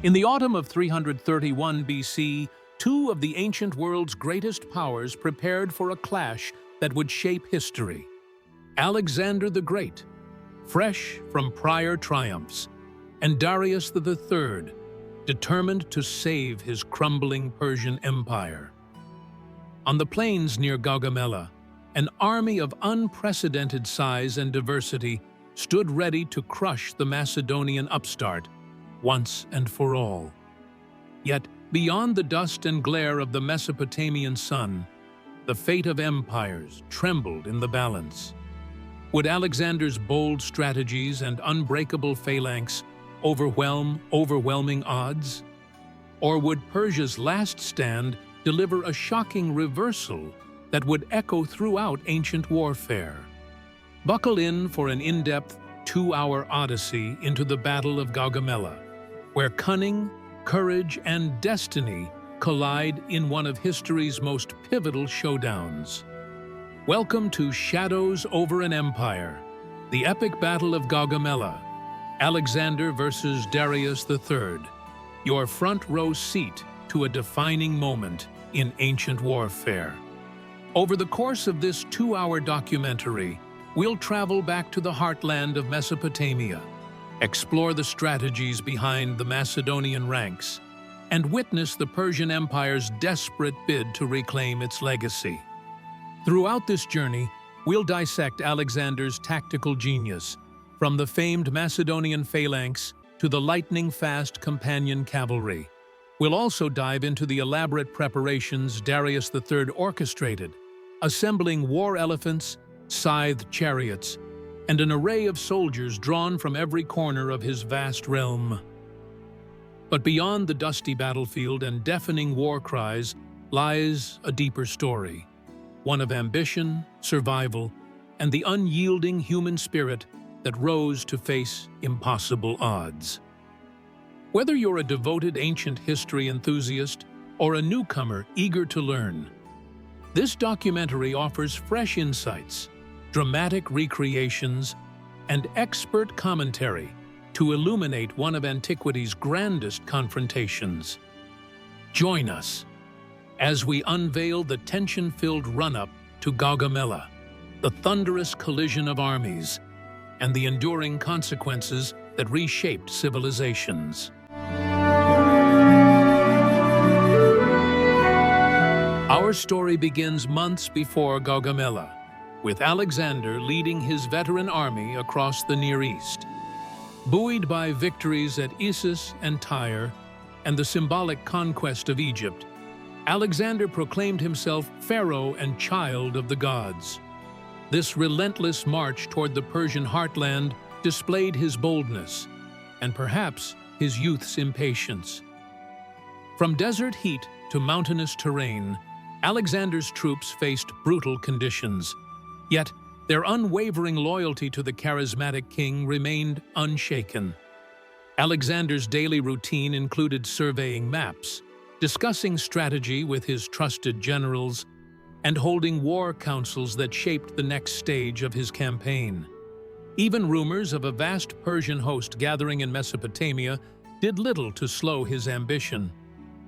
In the autumn of 331 BC, two of the ancient world's greatest powers prepared for a clash that would shape history. Alexander the Great, fresh from prior triumphs, and Darius III, determined to save his crumbling Persian Empire. On the plains near Gaugamela, an army of unprecedented size and diversity stood ready to crush the Macedonian upstart once and for all. Yet, beyond the dust and glare of the Mesopotamian sun, the fate of empires trembled in the balance. Would Alexander's bold strategies and unbreakable phalanx overwhelm overwhelming odds? Or would Persia's last stand deliver a shocking reversal that would echo throughout ancient warfare? Buckle in for an in-depth, two-hour odyssey into the Battle of Gaugamela, where cunning, courage, and destiny collide in one of history's most pivotal showdowns. Welcome to Shadows over an Empire, the Epic Battle of Gaugamela, Alexander versus Darius III, your front-row seat to a defining moment in ancient warfare. Over the course of this two-hour documentary, we'll travel back to the heartland of Mesopotamia, explore the strategies behind the Macedonian ranks, and witness the Persian Empire's desperate bid to reclaim its legacy. Throughout this journey, we'll dissect Alexander's tactical genius, from the famed Macedonian Phalanx to the lightning-fast Companion Cavalry. We'll also dive into the elaborate preparations Darius III orchestrated, assembling war elephants, scythed chariots, and an array of soldiers drawn from every corner of his vast realm. But beyond the dusty battlefield and deafening war cries lies a deeper story, one of ambition, survival, and the unyielding human spirit that rose to face impossible odds. Whether you're a devoted ancient history enthusiast or a newcomer eager to learn, this documentary offers fresh insights, dramatic recreations, and expert commentary to illuminate one of antiquity's grandest confrontations. Join us as we unveil the tension-filled run-up to Gaugamela, the thunderous collision of armies, and the enduring consequences that reshaped civilizations. Our story begins months before Gaugamela, with Alexander leading his veteran army across the Near East. Buoyed by victories at Issus and Tyre and the symbolic conquest of Egypt, Alexander proclaimed himself pharaoh and child of the gods. This relentless march toward the Persian heartland displayed his boldness and perhaps his youth's impatience. From desert heat to mountainous terrain, Alexander's troops faced brutal conditions. Yet, their unwavering loyalty to the charismatic king remained unshaken. Alexander's daily routine included surveying maps, discussing strategy with his trusted generals, and holding war councils that shaped the next stage of his campaign. Even rumors of a vast Persian host gathering in Mesopotamia did little to slow his ambition.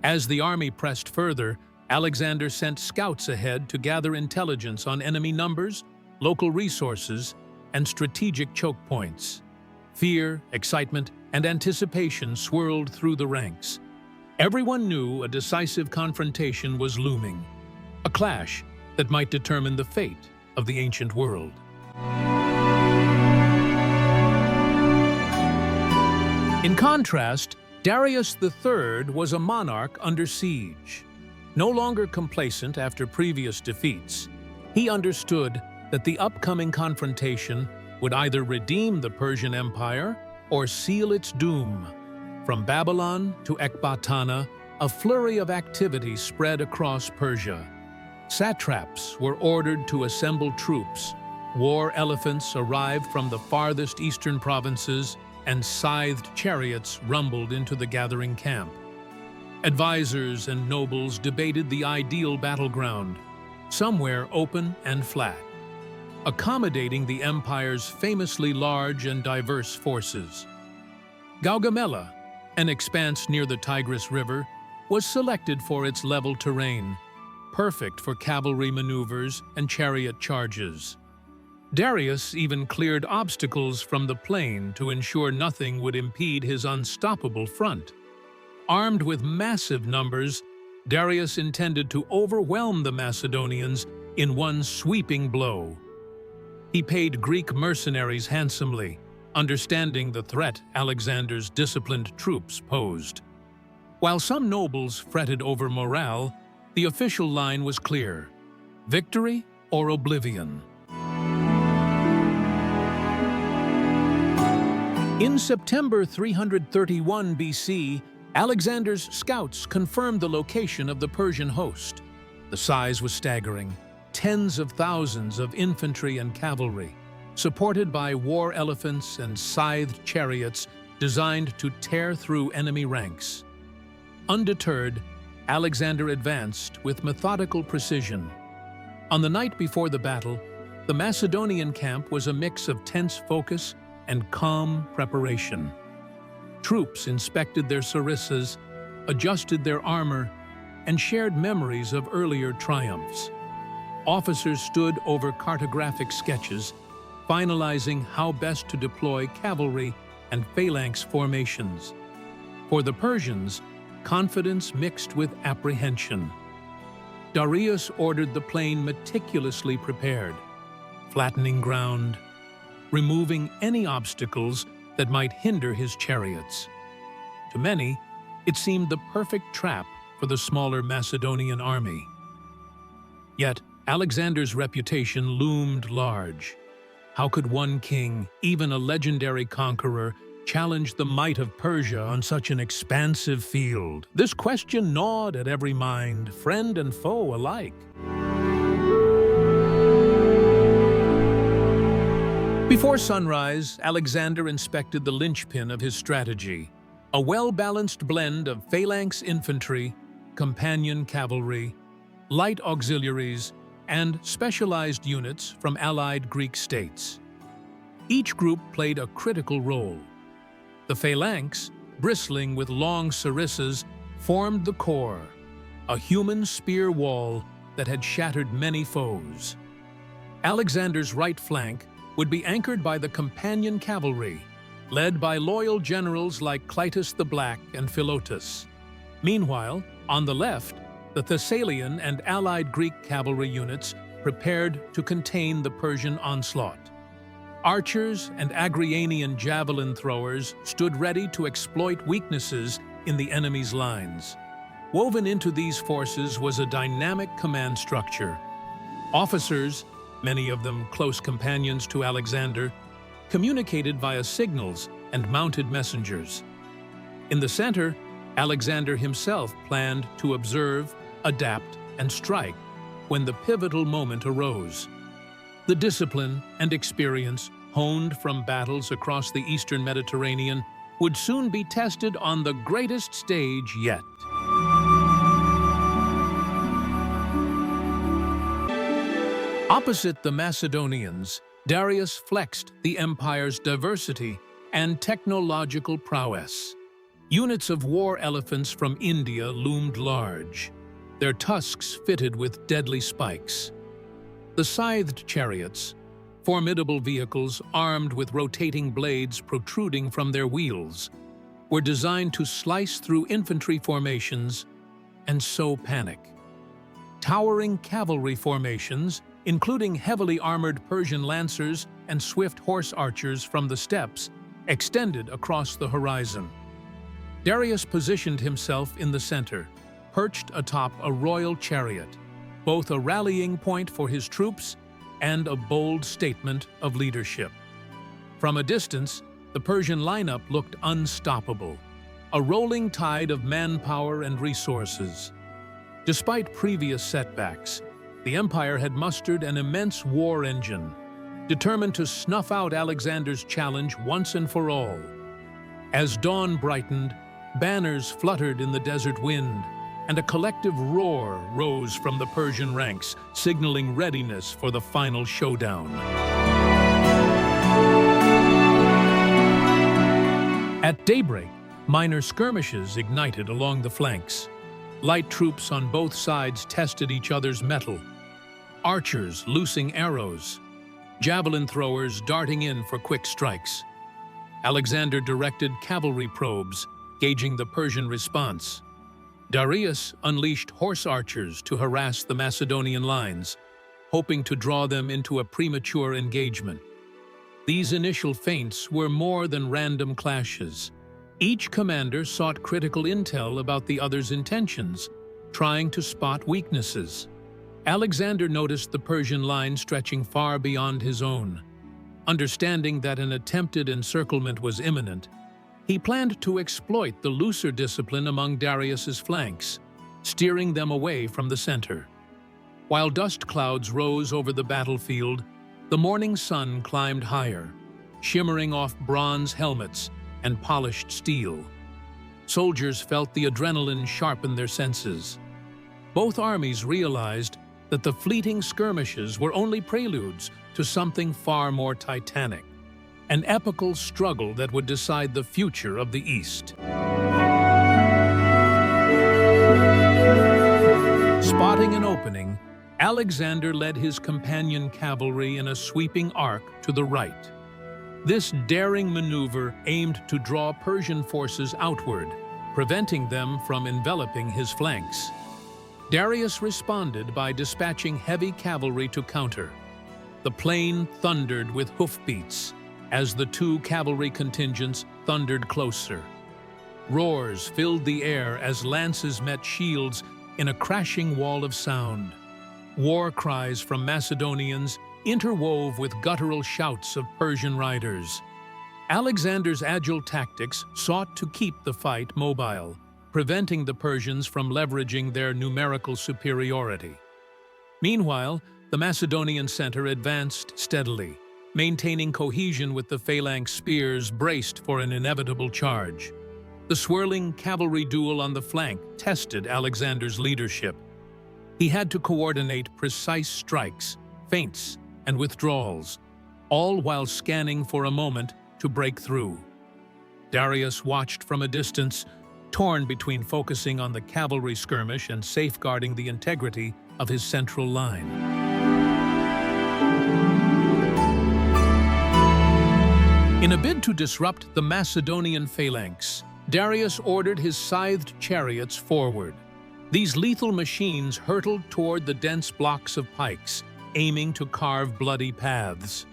As the army pressed further, Alexander sent scouts ahead to gather intelligence on enemy numbers, local resources, and strategic choke points. Fear, excitement, and anticipation swirled through the ranks. Everyone knew a decisive confrontation was looming, a clash that might determine the fate of the ancient world. In contrast, Darius III was a monarch under siege. No longer complacent after previous defeats, he understood that the upcoming confrontation would either redeem the Persian Empire or seal its doom. From Babylon to Ecbatana, a flurry of activity spread across Persia. Satraps were ordered to assemble troops, war elephants arrived from the farthest eastern provinces, and scythed chariots rumbled into the gathering camp. Advisors and nobles debated the ideal battleground, somewhere open and flat, accommodating the empire's famously large and diverse forces. Gaugamela, An expanse near the Tigris River was selected for its level terrain, perfect for cavalry maneuvers and chariot charges. Darius even cleared obstacles from the plain to ensure nothing would impede his unstoppable front. Armed with massive numbers, Darius intended to overwhelm the Macedonians in one sweeping blow. He paid Greek mercenaries handsomely, understanding the threat Alexander's disciplined troops posed. While some nobles fretted over morale, the official line was clear: victory or oblivion. In September 331 BC, Alexander's scouts confirmed the location of the Persian host. The size was staggering: tens of thousands of infantry and cavalry, supported by war elephants and scythed chariots designed to tear through enemy ranks. Undeterred, Alexander advanced with methodical precision. On the night before the battle, the Macedonian camp was a mix of tense focus and calm preparation. Troops inspected their sarissas, adjusted their armor, and shared memories of earlier triumphs. Officers stood over cartographic sketches, finalizing how best to deploy cavalry and phalanx formations. For the Persians, confidence mixed with apprehension. Darius ordered the plain meticulously prepared, flattening ground, removing any obstacles that might hinder his chariots. To many, it seemed the perfect trap for the smaller Macedonian army. Yet, Alexander's reputation loomed large. How could one king, even a legendary conqueror, challenge the might of Persia on such an expansive field? This question gnawed at every mind, friend and foe alike. Before sunrise, Alexander inspected the linchpin of his strategy: a well-balanced blend of phalanx infantry, companion cavalry, light auxiliaries, and specialized units from allied Greek states. Each group played a critical role. The phalanx, bristling with long sarissas, formed the core, a human spear wall that had shattered many foes. Alexander's right flank would be anchored by the Companion Cavalry, led by loyal generals like Clytus the Black and Philotas. Meanwhile, on the left, the Thessalian and allied Greek cavalry units prepared to contain the Persian onslaught. Archers and Agrianian javelin throwers stood ready to exploit weaknesses in the enemy's lines. Woven into these forces was a dynamic command structure. Officers, many of them close companions to Alexander, communicated via signals and mounted messengers. In the center, Alexander himself planned to observe, adapt, and strike when the pivotal moment arose. The discipline and experience honed from battles across the eastern Mediterranean would soon be tested on the greatest stage yet. Opposite the Macedonians, Darius flexed the empire's diversity and technological prowess. Units of war elephants from India loomed large, their tusks fitted with deadly spikes. The scythed chariots, formidable vehicles armed with rotating blades protruding from their wheels, were designed to slice through infantry formations and sow panic. Towering cavalry formations, including heavily armored Persian lancers and swift horse archers from the steppes, extended across the horizon. Darius positioned himself in the center, perched atop a royal chariot, both a rallying point for his troops and a bold statement of leadership. From a distance, the Persian lineup looked unstoppable, a rolling tide of manpower and resources. Despite previous setbacks, the empire had mustered an immense war engine, determined to snuff out Alexander's challenge once and for all. As dawn brightened, banners fluttered in the desert wind, and a collective roar rose from the Persian ranks, signaling readiness for the final showdown. At daybreak, Minor skirmishes ignited along the flanks. Light troops on both sides tested each other's mettle. Archers loosing arrows, javelin throwers darting in for quick strikes. Alexander directed cavalry probes, gauging the Persian response. Darius unleashed horse archers to harass the Macedonian lines, hoping to draw them into a premature engagement. These initial feints were more than random clashes. Each commander sought critical intel about the other's intentions, trying to spot weaknesses. Alexander noticed the Persian line stretching far beyond his own. Understanding that an attempted encirclement was imminent, he planned to exploit the looser discipline among Darius's flanks, steering them away from the center. While dust clouds rose over the battlefield, the morning sun climbed higher, shimmering off bronze helmets and polished steel. Soldiers felt the adrenaline sharpen their senses. Both armies realized that the fleeting skirmishes were only preludes to something far more titanic, an epical struggle that would decide the future of the East. Spotting an opening, Alexander led his companion cavalry in a sweeping arc to the right. This daring maneuver aimed to draw Persian forces outward, preventing them from enveloping his flanks. Darius responded by dispatching heavy cavalry to counter. The plain thundered with hoofbeats as the two cavalry contingents thundered closer. Roars filled the air as lances met shields in a crashing wall of sound. War cries from Macedonians interwove with guttural shouts of Persian riders. Alexander's agile tactics sought to keep the fight mobile, preventing the Persians from leveraging their numerical superiority. Meanwhile, the Macedonian center advanced steadily, maintaining cohesion with the Phalanx spears braced for an inevitable charge. The swirling cavalry duel on the flank tested Alexander's leadership. He had to coordinate precise strikes, feints, and withdrawals, all while scanning for a moment to break through. Darius watched from a distance, torn between focusing on the cavalry skirmish and safeguarding the integrity of his central line. In a bid to disrupt the Macedonian phalanx, Darius ordered his scythed chariots forward. These lethal machines hurtled toward the dense blocks of pikes, aiming to carve bloody paths.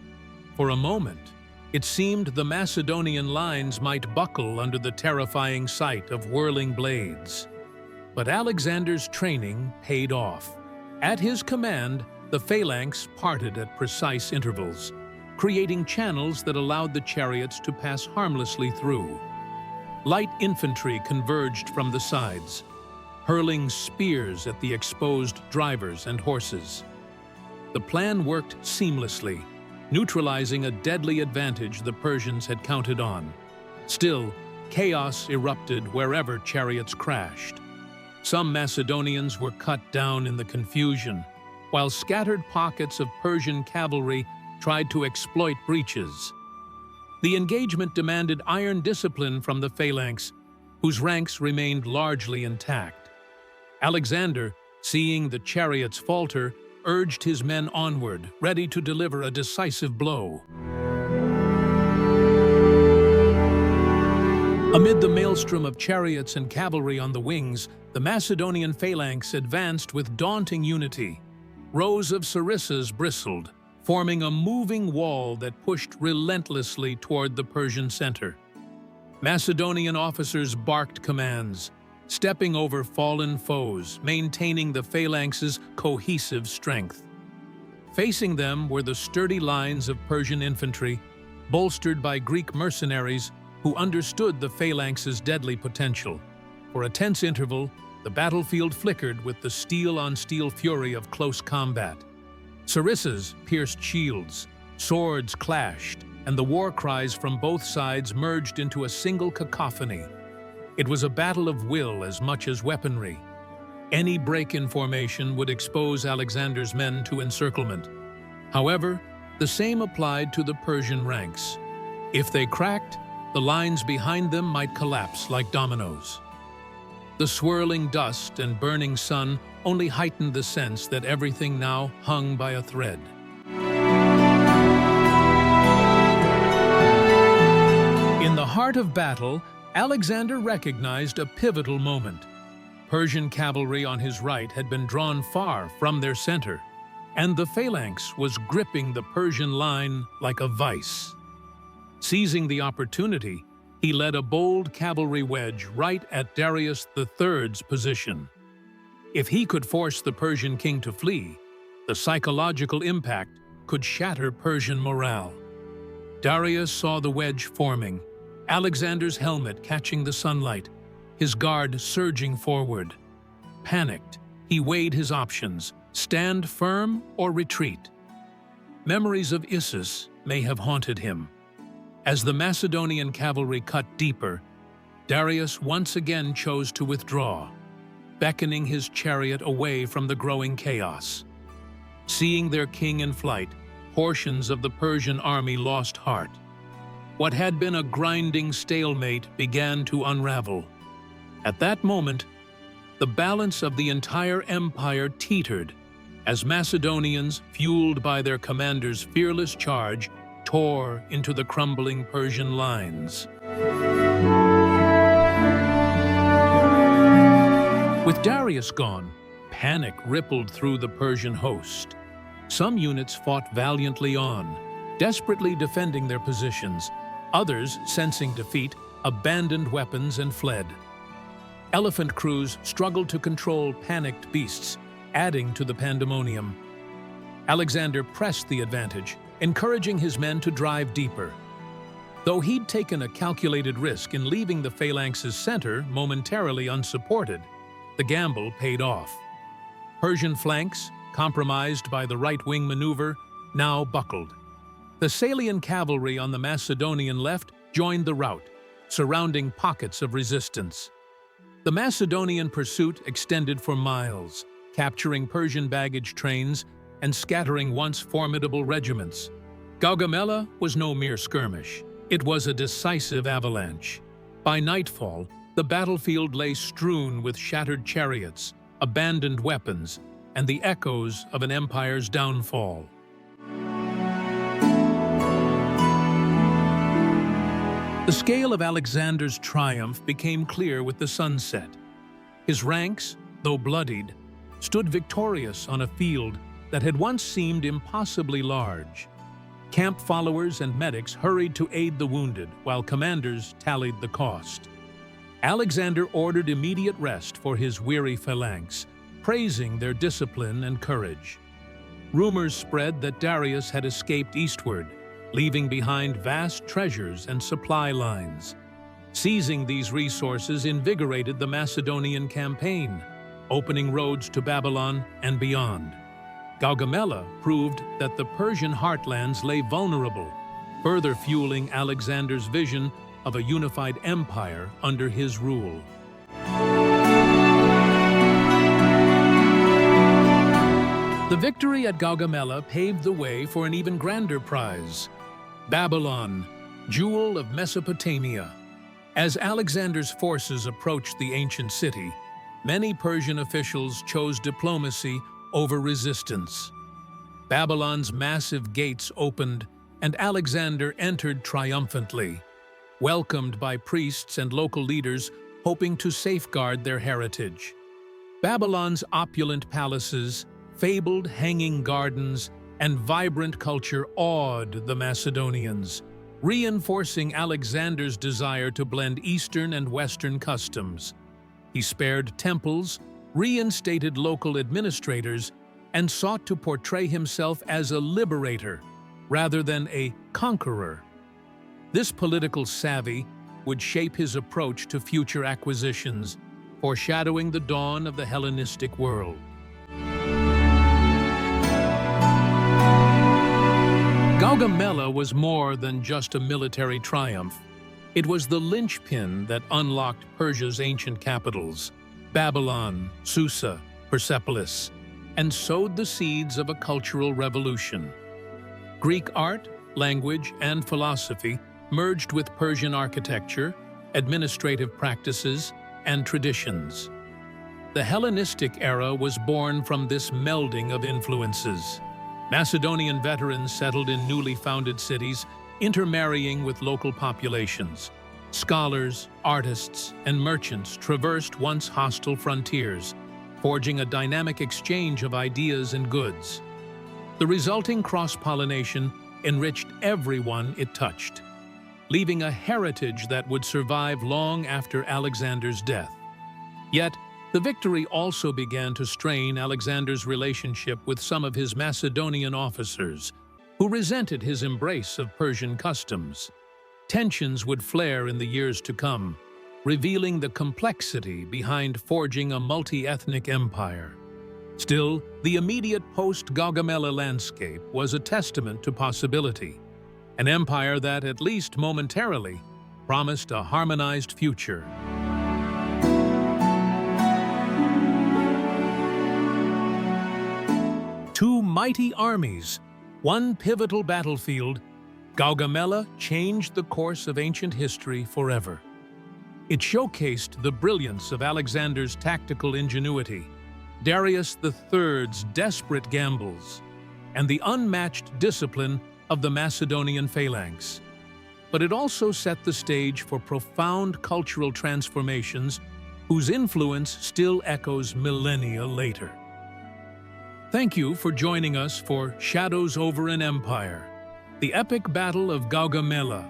For a moment, it seemed the Macedonian lines might buckle under the terrifying sight of whirling blades. But Alexander's training paid off. At his command, the phalanx parted at precise intervals, creating channels that allowed the chariots to pass harmlessly through. Light infantry converged from the sides, hurling spears at the exposed drivers and horses. The plan worked seamlessly, neutralizing a deadly advantage the Persians had counted on. Still, chaos erupted wherever chariots crashed. Some Macedonians were cut down in the confusion, while scattered pockets of Persian cavalry tried to exploit breaches. The engagement demanded iron discipline from the phalanx, whose ranks remained largely intact. Alexander, seeing the chariots falter, urged his men onward, ready to deliver a decisive blow. Amid the maelstrom of chariots and cavalry on the wings, the Macedonian phalanx advanced with daunting unity. Rows of sarissas bristled, forming a moving wall that pushed relentlessly toward the Persian center. Macedonian officers barked commands, stepping over fallen foes, maintaining the phalanx's cohesive strength. Facing them were the sturdy lines of Persian infantry, bolstered by Greek mercenaries who understood the phalanx's deadly potential. For a tense interval, the battlefield flickered with the steel-on-steel fury of close combat. Sarissas pierced shields, swords clashed, and the war cries from both sides merged into a single cacophony. It was a battle of will as much as weaponry. Any break in formation would expose Alexander's men to encirclement. However, the same applied to the Persian ranks. If they cracked, the lines behind them might collapse like dominoes. The swirling dust and burning sun only heightened the sense that everything now hung by a thread. In the heart of battle, Alexander recognized a pivotal moment. Persian cavalry on his right had been drawn far from their center, and the Phalanx was gripping the Persian line like a vice. Seizing the opportunity, he led a bold cavalry wedge right at Darius III's position. If he could force the Persian king to flee, the psychological impact could shatter Persian morale. Darius saw the wedge forming, Alexander's helmet catching the sunlight, his guard surging forward. Panicked, he weighed his options: stand firm or retreat. Memories of Issus may have haunted him. As the Macedonian cavalry cut deeper, Darius once again chose to withdraw, beckoning his chariot away from the growing chaos. Seeing their king in flight, portions of the Persian army lost heart. What had been a grinding stalemate began to unravel. At that moment, the balance of the entire empire teetered as Macedonians, fueled by their commander's fearless charge, tore into the crumbling Persian lines. With Darius gone, panic rippled through the Persian host. Some units fought valiantly on, desperately defending their positions. Others, sensing defeat, abandoned weapons and fled. Elephant crews struggled to control panicked beasts, adding to the pandemonium. Alexander pressed the advantage, encouraging his men to drive deeper. Though he'd taken a calculated risk in leaving the Phalanx's center momentarily unsupported, the gamble paid off. Persian flanks, compromised by the right-wing maneuver, now buckled. The Salian cavalry on the Macedonian left joined the rout, surrounding pockets of resistance. The Macedonian pursuit extended for miles, capturing Persian baggage trains and scattering once formidable regiments. Gaugamela was no mere skirmish. It was a decisive avalanche. By nightfall, the battlefield lay strewn with shattered chariots, abandoned weapons, and the echoes of an empire's downfall. The scale of Alexander's triumph became clear with the sunset. His ranks, though bloodied, stood victorious on a field that had once seemed impossibly large. Camp followers and medics hurried to aid the wounded, while commanders tallied the cost. Alexander ordered immediate rest for his weary phalanx, praising their discipline and courage. Rumors spread that Darius had escaped eastward, leaving behind vast treasures and supply lines. Seizing these resources invigorated the Macedonian campaign, opening roads to Babylon and beyond. Gaugamela proved that the Persian heartlands lay vulnerable, further fueling Alexander's vision of a unified empire under his rule. The victory at Gaugamela paved the way for an even grander prize: Babylon, jewel of Mesopotamia. As Alexander's forces approached the ancient city, many Persian officials chose diplomacy over resistance. Babylon's massive gates opened, and Alexander entered triumphantly, welcomed by priests and local leaders hoping to safeguard their heritage. Babylon's opulent palaces, fabled hanging gardens, and vibrant culture awed the Macedonians, reinforcing Alexander's desire to blend Eastern and Western customs. He spared temples, reinstated local administrators, and sought to portray himself as a liberator rather than a conqueror. This political savvy would shape his approach to future acquisitions, foreshadowing the dawn of the Hellenistic world. Gaugamela was more than just a military triumph. It was the linchpin that unlocked Persia's ancient capitals, Babylon, Susa, Persepolis, and sowed the seeds of a cultural revolution. Greek art, language, and philosophy merged with Persian architecture, administrative practices, and traditions. The Hellenistic era was born from this melding of influences. Macedonian veterans settled in newly founded cities, intermarrying with local populations. Scholars, artists, and merchants traversed once hostile frontiers, forging a dynamic exchange of ideas and goods. The resulting cross-pollination enriched everyone it touched, leaving a heritage that would survive long after Alexander's death. Yet, the victory also began to strain Alexander's relationship with some of his Macedonian officers, who resented his embrace of Persian customs. Tensions would flare in the years to come, revealing the complexity behind forging a multi-ethnic empire. Still, the immediate post-Gaugamela landscape was a testament to possibility, an empire that, at least momentarily, promised a harmonized future. Two mighty armies, one pivotal battlefield, Gaugamela changed the course of ancient history forever. It showcased the brilliance of Alexander's tactical ingenuity, Darius III's desperate gambles, and the unmatched discipline of the Macedonian Phalanx. But it also set the stage for profound cultural transformations whose influence still echoes millennia later. Thank you for joining us for Shadows Over an Empire, the Epic Battle of Gaugamela,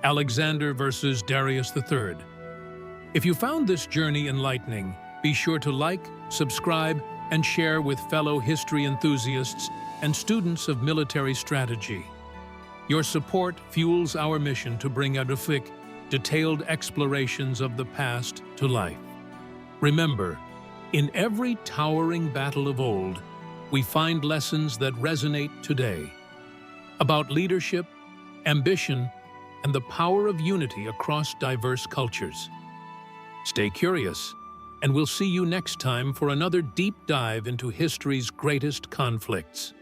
Alexander versus Darius III. If you found this journey enlightening, be sure to like, subscribe, and share with fellow history enthusiasts and students of military strategy. Your support fuels our mission to bring epic, detailed explorations of the past to life. Remember, in every towering battle of old, we find lessons that resonate today about leadership, ambition, and the power of unity across diverse cultures. Stay curious, and we'll see you next time for another deep dive into history's greatest conflicts.